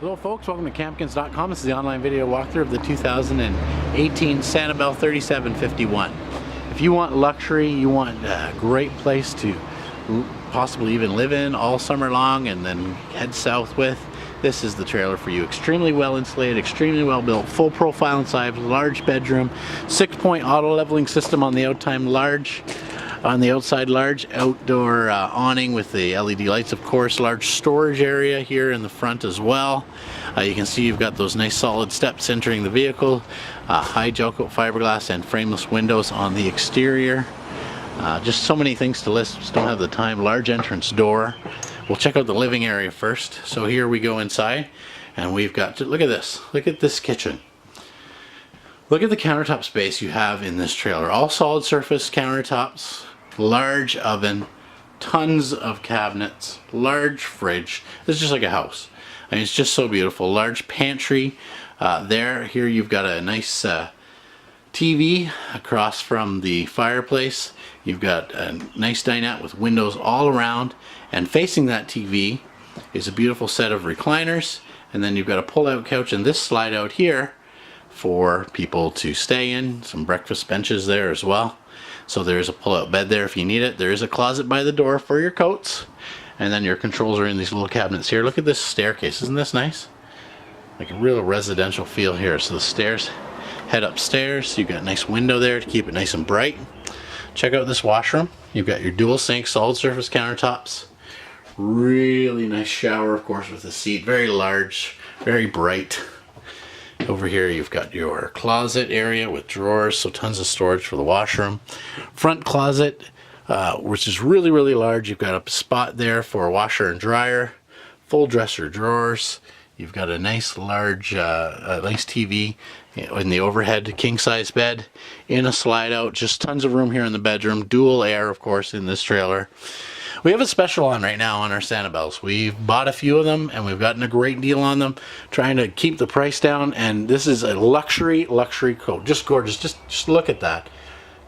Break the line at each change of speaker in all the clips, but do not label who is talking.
Hello folks, welcome to Campkins.com. This is the online video walkthrough of the 2018 Sanibel 3751. If you want luxury, you want a great place to possibly even live in all summer long and then head south with, this is the trailer for you. Extremely well insulated, extremely well built, full profile inside, large bedroom, 6-point auto leveling system on the outside, large outdoor awning with the LED lights, of course, large storage area here in the front as well. You can see you've got those nice solid steps entering the vehicle, high gel coat fiberglass and frameless windows on the exterior. Just so many things to list, just don't have the time. Large entrance door. We'll check out the living area first. So here we go inside and we've got, look at this kitchen. Look at the countertop space you have in this trailer. All solid surface countertops, large oven, tons of cabinets, large fridge. This is just like a house. I mean, it's just so beautiful. Large pantry there. Here you've got a nice TV across from the fireplace. You've got a nice dinette with windows all around, and facing that TV is a beautiful set of recliners, and then you've got a pull-out couch and this slide out here for people to stay in. Some breakfast benches there as well. So there's a pull-out bed there if you need it. There is a closet by the door for your coats, and then your controls are in these little cabinets here. Look at this staircase. Isn't this nice? Like a real residential feel here. So the stairs head upstairs. You've got a nice window there to keep it nice and bright. Check out this washroom. You've got your dual sink, solid surface countertops. Really nice shower, of course, with a seat. Very large, very bright. Over here you've got your closet area with drawers, so tons of storage for the washroom. Front closet, which is really, really large. You've got a spot there for a washer and dryer. Full dresser drawers. You've got a nice large, nice TV in the overhead king-size bed, in a slide out. Just tons of room here in the bedroom. Dual air, of course, in this trailer. We have a special on right now on our Sanibels. We've bought a few of them and we've gotten a great deal on them, trying to keep the price down. And this is a luxury coat. Just gorgeous. Just look at that.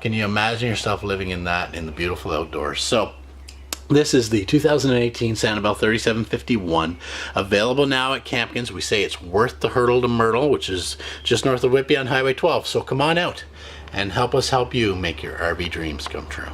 Can you imagine yourself living in that in the beautiful outdoors? So this is the 2018 Sanibel 3751, available now at Campkins. We say it's worth the hurdle to Myrtle, which is just north of Whitby on Highway 12. So come on out and help us help you make your RV dreams come true.